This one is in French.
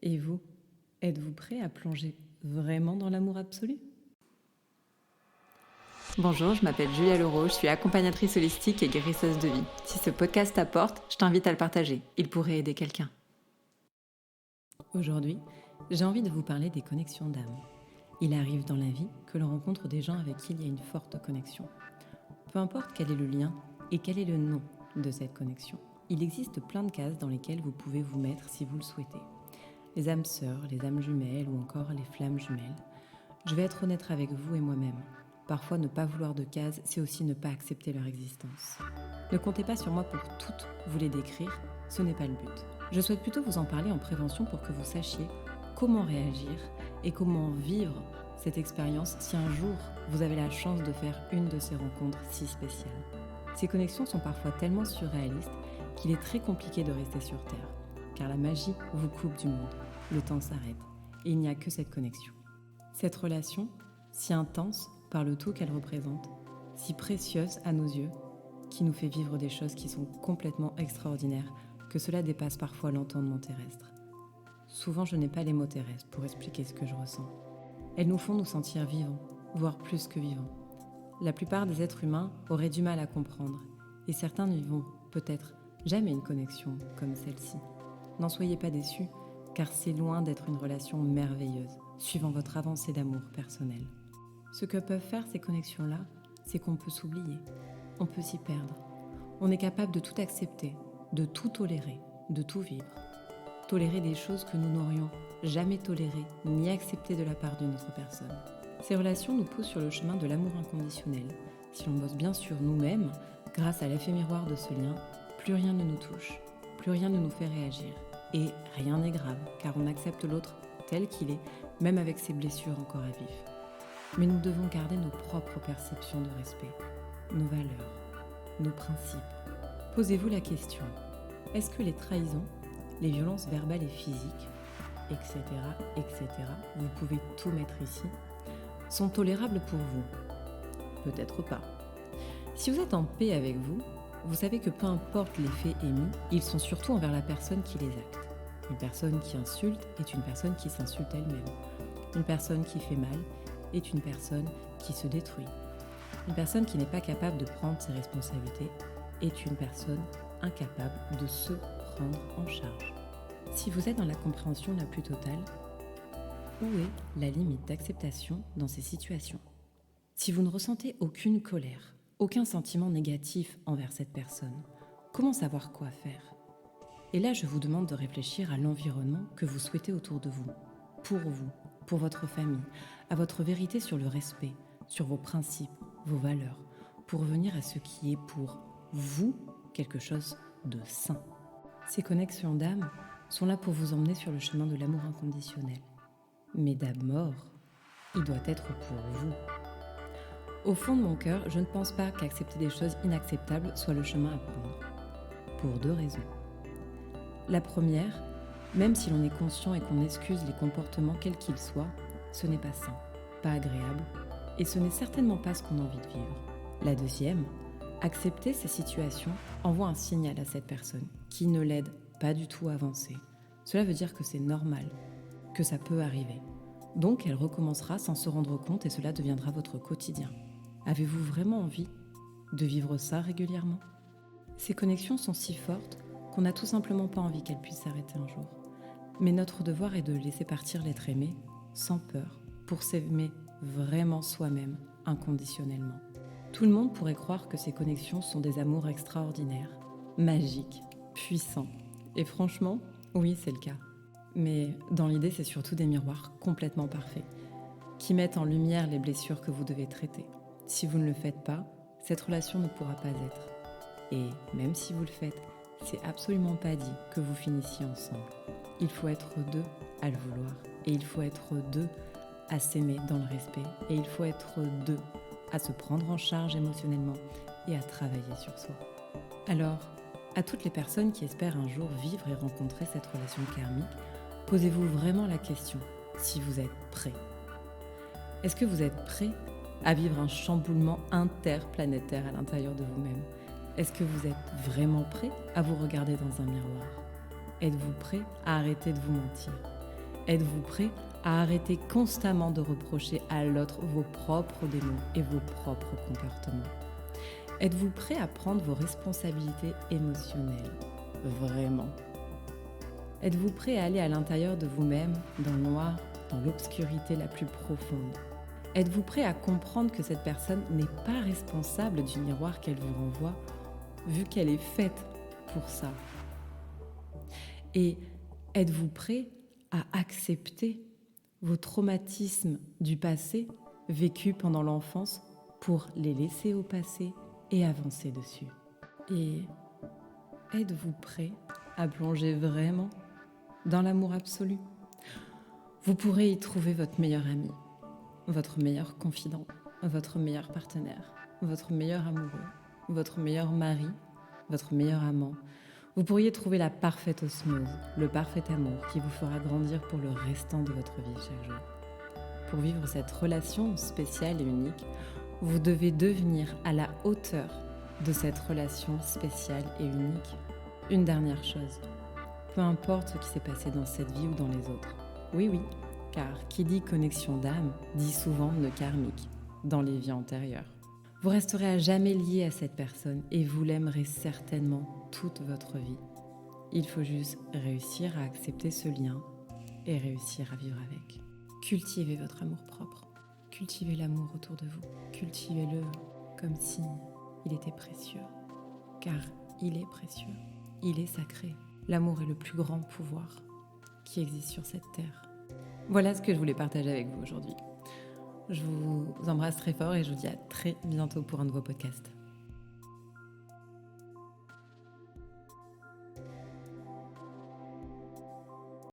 Et vous, êtes-vous prêt à plonger vraiment dans l'amour absolu ? Bonjour, je m'appelle Julia Leroux, je suis accompagnatrice holistique et guérisseuse de vie. Si ce podcast t'apporte, je t'invite à le partager. Il pourrait aider quelqu'un. Aujourd'hui, j'ai envie de vous parler des connexions d'âme. Il arrive dans la vie que l'on rencontre des gens avec qui il y a une forte connexion. Peu importe quel est le lien et quel est le nom de cette connexion, il existe plein de cases dans lesquelles vous pouvez vous mettre si vous le souhaitez. Les âmes sœurs, les âmes jumelles ou encore les flammes jumelles. Je vais être honnête avec vous et moi-même. Parfois, ne pas vouloir de cases, c'est aussi ne pas accepter leur existence. Ne comptez pas sur moi pour toutes vous les décrire, ce n'est pas le but. Je souhaite plutôt vous en parler en prévention pour que vous sachiez comment réagir et comment vivre cette expérience si un jour vous avez la chance de faire une de ces rencontres si spéciales. Ces connexions sont parfois tellement surréalistes qu'il est très compliqué de rester sur Terre, car la magie vous coupe du monde, le temps s'arrête et il n'y a que cette connexion. Cette relation, si intense par le tout qu'elle représente, si précieuse à nos yeux, qui nous fait vivre des choses qui sont complètement extraordinaires, que cela dépasse parfois l'entendement terrestre. Souvent, je n'ai pas les mots terrestres pour expliquer ce que je ressens. Elles nous font nous sentir vivants, voire plus que vivants. La plupart des êtres humains auraient du mal à comprendre, et certains n'y vont peut-être jamais une connexion comme celle-ci. N'en soyez pas déçus, car c'est loin d'être une relation merveilleuse, suivant votre avancée d'amour personnel. Ce que peuvent faire ces connexions-là, c'est qu'on peut s'oublier, on peut s'y perdre. On est capable de tout accepter, de tout tolérer, de tout vivre. Tolérer des choses que nous n'aurions jamais tolérées ni acceptées de la part d'une autre personne. Ces relations nous poussent sur le chemin de l'amour inconditionnel. Si l'on bosse bien sur nous-mêmes, grâce à l'effet miroir de ce lien, plus rien ne nous touche, plus rien ne nous fait réagir. Et rien n'est grave, car on accepte l'autre tel qu'il est, même avec ses blessures encore à vif. Mais nous devons garder nos propres perceptions de respect, nos valeurs, nos principes. Posez-vous la question, est-ce que les trahisons, les violences verbales et physiques, etc., vous pouvez tout mettre ici, sont tolérables pour vous ? Peut-être pas. Si vous êtes en paix avec vous, vous savez que peu importe les faits émis, ils sont surtout envers la personne qui les acte. Une personne qui insulte est une personne qui s'insulte elle-même. Une personne qui fait mal est une personne qui se détruit. Une personne qui n'est pas capable de prendre ses responsabilités est une personne incapable de se prendre en charge. Si vous êtes dans la compréhension la plus totale, où est la limite d'acceptation dans ces situations ? Si vous ne ressentez aucune colère, aucun sentiment négatif envers cette personne, comment savoir quoi faire ? Et là, je vous demande de réfléchir à l'environnement que vous souhaitez autour de vous, pour votre famille, à votre vérité sur le respect, sur vos principes, vos valeurs, pour revenir à ce qui est pour vous quelque chose de sain. Ces connexions d'âme sont là pour vous emmener sur le chemin de l'amour inconditionnel. Mais d'abord, il doit être pour vous. Au fond de mon cœur, je ne pense pas qu'accepter des choses inacceptables soit le chemin à prendre. Pour 2 raisons. La première, même si l'on est conscient et qu'on excuse les comportements quels qu'ils soient, ce n'est pas sain, pas agréable, et ce n'est certainement pas ce qu'on a envie de vivre. La deuxième, accepter ces situations envoie un signal à cette personne qui ne l'aide pas du tout à avancer. Cela veut dire que c'est normal, que ça peut arriver. Donc elle recommencera sans se rendre compte et cela deviendra votre quotidien. Avez-vous vraiment envie de vivre ça régulièrement ? Ces connexions sont si fortes qu'on n'a tout simplement pas envie qu'elles puissent s'arrêter un jour. Mais notre devoir est de laisser partir l'être aimé, sans peur, pour s'aimer vraiment soi-même, inconditionnellement. Tout le monde pourrait croire que ces connexions sont des amours extraordinaires, magiques, puissants. Et franchement, oui, c'est le cas. Mais dans l'idée, c'est surtout des miroirs complètement parfaits, qui mettent en lumière les blessures que vous devez traiter. Si vous ne le faites pas, cette relation ne pourra pas être. Et même si vous le faites, c'est absolument pas dit que vous finissiez ensemble. Il faut être 2 à le vouloir. Et il faut être 2 à s'aimer dans le respect. Et il faut être 2 à se prendre en charge émotionnellement et à travailler sur soi. Alors, à toutes les personnes qui espèrent un jour vivre et rencontrer cette relation karmique, posez-vous vraiment la question si vous êtes prêt. Est-ce que vous êtes prêt à vivre un chamboulement interplanétaire à l'intérieur de vous-même ? Est-ce que vous êtes vraiment prêt à vous regarder dans un miroir ? Êtes-vous prêt à arrêter de vous mentir ? Êtes-vous prêt à arrêter constamment de reprocher à l'autre vos propres démons et vos propres comportements? Êtes-vous prêt à prendre vos responsabilités émotionnelles? Vraiment? Êtes-vous prêt à aller à l'intérieur de vous-même, dans le noir, dans l'obscurité la plus profonde? Êtes-vous prêt à comprendre que cette personne n'est pas responsable du miroir qu'elle vous renvoie, vu qu'elle est faite pour ça? Et êtes-vous prêt à accepter vos traumatismes du passé vécus pendant l'enfance pour les laisser au passé et avancer dessus? Et êtes-vous prêt à plonger vraiment dans l'amour absolu? Vous pourrez y trouver votre meilleur ami, votre meilleur confident, votre meilleur partenaire, votre meilleur amoureux, votre meilleur mari, votre meilleur amant. Vous pourriez trouver la parfaite osmose, le parfait amour qui vous fera grandir pour le restant de votre vie chaque jour. Pour vivre cette relation spéciale et unique, vous devez devenir à la hauteur de cette relation spéciale et unique. Une dernière chose, peu importe ce qui s'est passé dans cette vie ou dans les autres. Oui, car qui dit connexion d'âme dit souvent nœud karmique dans les vies antérieures. Vous resterez à jamais lié à cette personne et vous l'aimerez certainement toute votre vie. Il faut juste réussir à accepter ce lien et réussir à vivre avec. Cultivez votre amour-propre. Cultivez l'amour autour de vous. Cultivez-le comme si il était précieux. Car il est précieux. Il est sacré. L'amour est le plus grand pouvoir qui existe sur cette terre. Voilà ce que je voulais partager avec vous aujourd'hui. Je vous embrasse très fort et je vous dis à très bientôt pour un nouveau podcast.